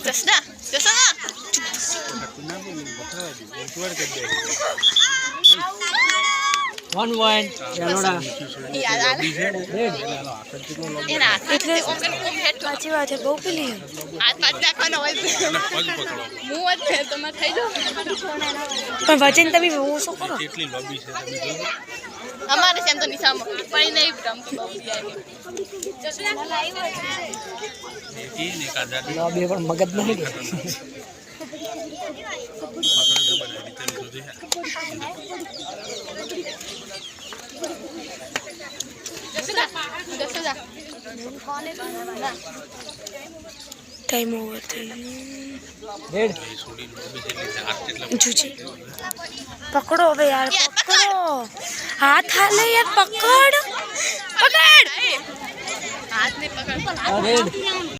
Jasna Jasna 1 point ચાલોડા યાર આલે એના એટલે સાચી વાત છે બહુ પેલી હાથ પાછ નાખવાનો હોય મું જ છે તમે થઈ જાવ પણ વચન તમે બહુ શું કરો કેટલી લોબી છે તમે જોજો અમારે સેમ તો નિશામાં પણ નહીં રમતી બહુ એ ને કાજા લોબી પણ મગજ નહીં કે જસના ટાઈમ ઓવર થઈ રેડ જુજી પકડો હવે યાર પકડો હાથ હાલે યાર પકડ હાથ ને પકડ રેડ